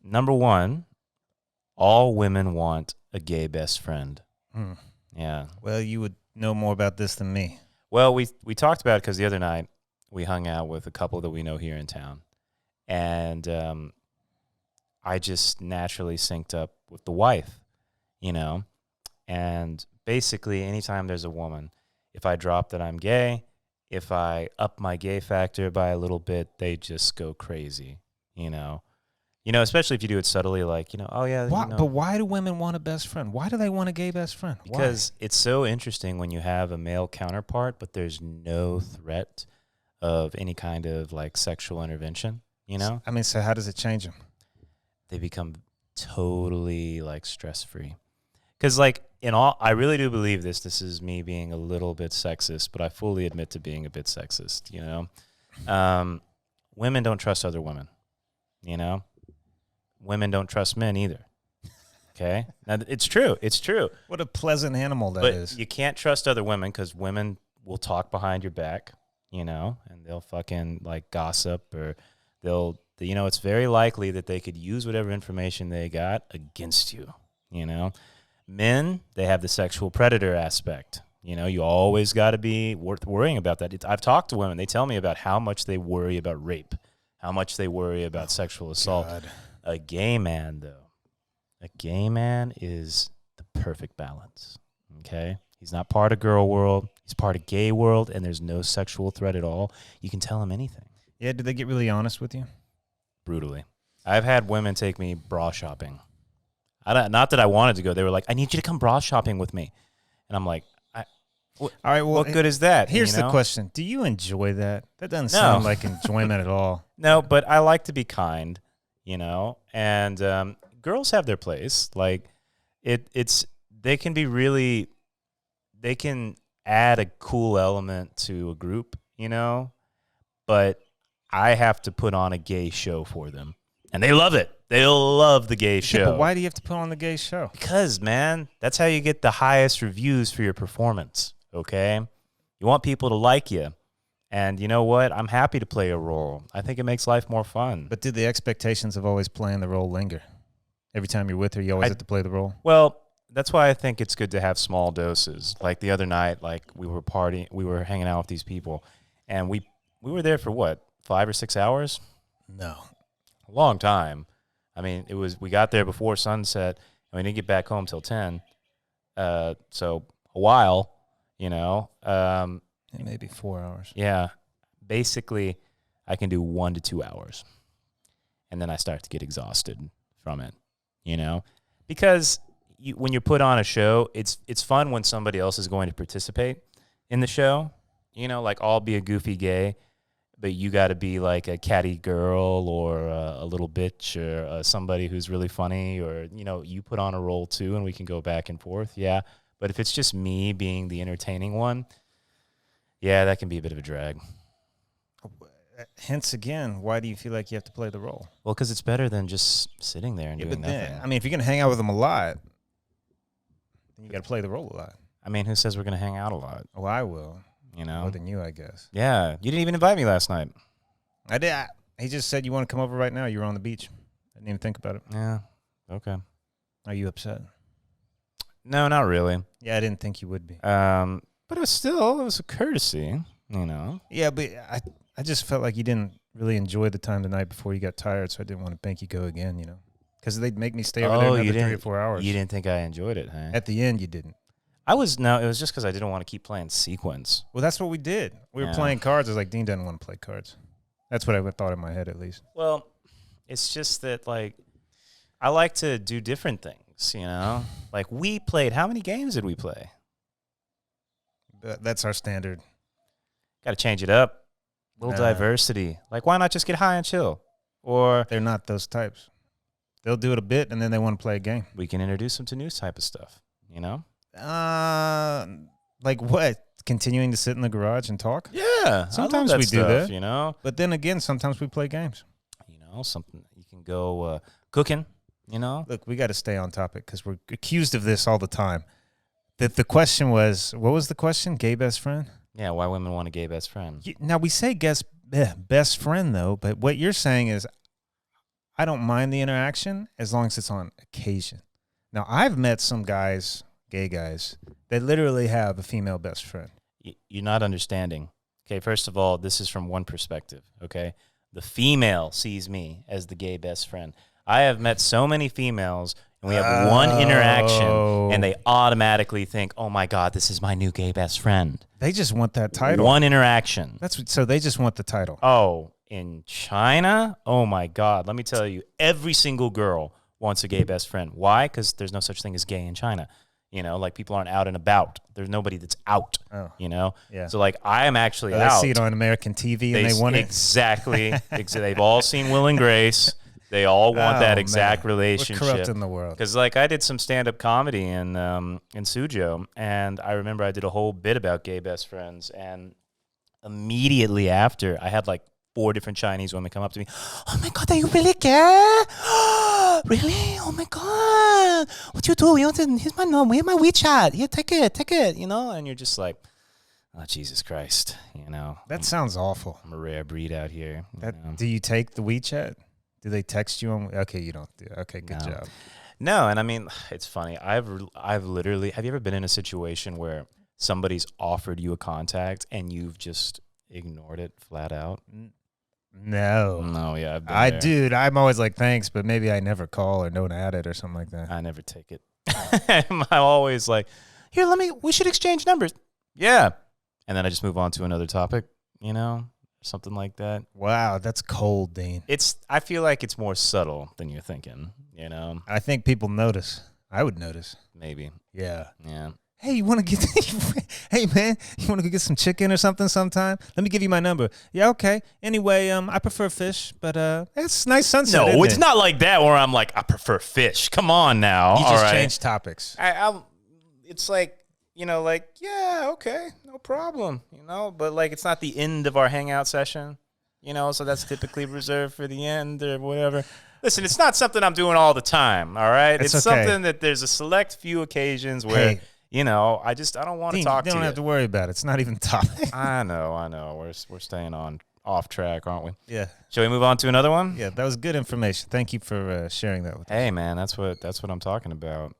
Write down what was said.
Number one, all women want a gay best friend. Hmm. Yeah. Well, you would know more about this than me. Well, we talked about it because the other night we hung out with a couple that we know here in town, and I just naturally synced up with the wife, you know, and basically anytime there's a woman, if I drop that I'm gay, if I up my gay factor by a little bit, they just go crazy, you know. Especially if you do it subtly, like, oh yeah, Why, But why do women want a best friend? Why do they want a gay best friend? Because it's so interesting when you have a male counterpart, but there's no threat of any kind of like sexual intervention, I mean, so how does it change them? They become totally like stress free. Because like I really do believe this. This is me being a little bit sexist, but I fully admit to being a bit sexist. Women don't trust other women. Women don't trust men either. Okay, now it's true. It's true. What a pleasant animal that is. But you can't trust other women because women will talk behind your back, and they'll fucking like gossip, or they'll, it's very likely that they could use whatever information they got against you. Men, they have the sexual predator aspect. You always got to be worrying about that. I've talked to women. They tell me about how much they worry about rape, how much they worry about sexual assault. God. A gay man, though. A gay man is the perfect balance, okay? He's not part of girl world. He's part of gay world, and there's no sexual threat at all. You can tell him anything. Yeah, did they get really honest with you? Brutally. I've had women take me bra shopping. Not that I wanted to go. They were like, I need you to come bra shopping with me. And I'm like, all right, well, what good is that? Here's the question. Do you enjoy that? That doesn't sound like enjoyment at all. No, but I like to be kind, and girls have their place. Like they can be really, they can add a cool element to a group, but I have to put on a gay show for them, and they love it. They'll love the gay show. Yeah, but why do you have to put on the gay show? Because, man, that's how you get the highest reviews for your performance, okay? You want people to like you. And you know what? I'm happy to play a role. I think it makes life more fun. But do the expectations of always playing the role linger? Every time you're with her, you always have to play the role? Well, that's why I think it's good to have small doses. Like the other night, like we were hanging out with these people, and we were there for what, 5 or 6 hours? No. A long time. I mean, we got there before sunset, and we didn't get back home till 10. So a while, Maybe 4 hours. Yeah. Basically, I can do 1 to 2 hours, and then I start to get exhausted from it, because when you're put on a show, it's fun when somebody else is going to participate in the show, like I'll be a goofy gay, but you got to be like a catty girl or a little bitch or somebody who's really funny, or, you put on a role too, and we can go back and forth. Yeah. But if it's just me being the entertaining one, yeah, that can be a bit of a drag. Hence, again, why do you feel like you have to play the role? Well, because it's better than just sitting there and doing nothing. I mean, if you're going to hang out with them a lot, then you got to play the role a lot. I mean, who says we're going to hang out a lot? Oh, I will. More than you, I guess. Yeah. You didn't even invite me last night. I did. He just said, you want to come over right now? You were on the beach. I didn't even think about it. Yeah. Okay. Are you upset? No, not really. Yeah, I didn't think you would be. But it was a courtesy, Yeah, but I just felt like you didn't really enjoy the time the night before you got tired, so I didn't want to make you go again, because they'd make me stay over there another 3 or 4 hours. You didn't think I enjoyed it, huh? At the end, you didn't. It was just because I didn't want to keep playing sequence. Well, that's what we did. We were playing cards. I was like, Dean doesn't want to play cards. That's what I thought in my head, at least. Well, it's just that, like, I like to do different things, Like, we played, how many games did we play? That's our standard. Got to change it up. A little diversity. Like, why not just get high and chill? Or they're not those types. They'll do it a bit, and then they want to play a game. We can introduce them to new type of stuff, Like what? Continuing to sit in the garage and talk? Yeah. Sometimes we do that. But then again, sometimes we play games. Something you can go cooking, Look, we got to stay on topic because we're accused of this all the time. The question was, what was the question? Gay best friend? Yeah, why women want a gay best friend. Now, we say best friend, though, but what you're saying is I don't mind the interaction as long as it's on occasion. Now, I've met some guys, gay guys, that literally have a female best friend. You're not understanding. Okay, first of all, this is from one perspective, okay? The female sees me as the gay best friend. I have met so many females, and we have one interaction, and they automatically think, oh, my God, this is my new gay best friend. They just want that title. One interaction. So they just want the title. Oh, in China? Oh, my God. Let me tell you, every single girl wants a gay best friend. Why? Because there's no such thing as gay in China. You know, like people aren't out and about. There's nobody that's out, you know? Yeah. So like I am actually out. They see it on American TV and they want it. Exactly. They've all seen Will and Grace. They all want that exact relationship. We're corrupt in the world. Because like I did some stand-up comedy in Suzhou, and I remember I did a whole bit about gay best friends, and immediately after I had like 4 different Chinese women come up to me. Oh my God, are you really gay? Really? Oh my God. What you do? Here's my number. Here's my WeChat. Here, take it, you know? And you're just like, oh, Jesus Christ, you know. That sounds awful. I'm a rare breed out here. Do you take the WeChat? Do they text you on? Okay, you don't do. Okay, good job. No, and I mean, it's funny. I've literally, have you ever been in a situation where somebody's offered you a contact and you've just ignored it flat out? No, yeah, dude. I'm always like, thanks, but maybe I never call or don't add it or something like that. I never take it. I'm always like, here, we should exchange numbers. Yeah, and then I just move on to another topic, you know, something like that. Wow, that's cold, Dean. I feel like it's more subtle than you're thinking, you know. I think people notice. I would notice. Maybe. Yeah. Yeah. Hey, you want to get? Hey, man, you want to go get some chicken or something sometime? Let me give you my number. Yeah, okay. Anyway, I prefer fish, but it's nice sunset. No, it's not like that where I'm like, I prefer fish. Come on now. You just change topics. It's like, you know, like, yeah, okay, no problem, you know, but like it's not the end of our hangout session, you know, so that's typically reserved for the end or whatever. Listen, it's not something I'm doing all the time, all right? It's something that there's a select few occasions where. Hey. You know, I don't want to talk to you. You don't have to worry about it. It's not even topic. I know. We're staying off track, aren't we? Yeah. Shall we move on to another one? Yeah, that was good information. Thank you for sharing that with us. Hey, man, that's what I'm talking about.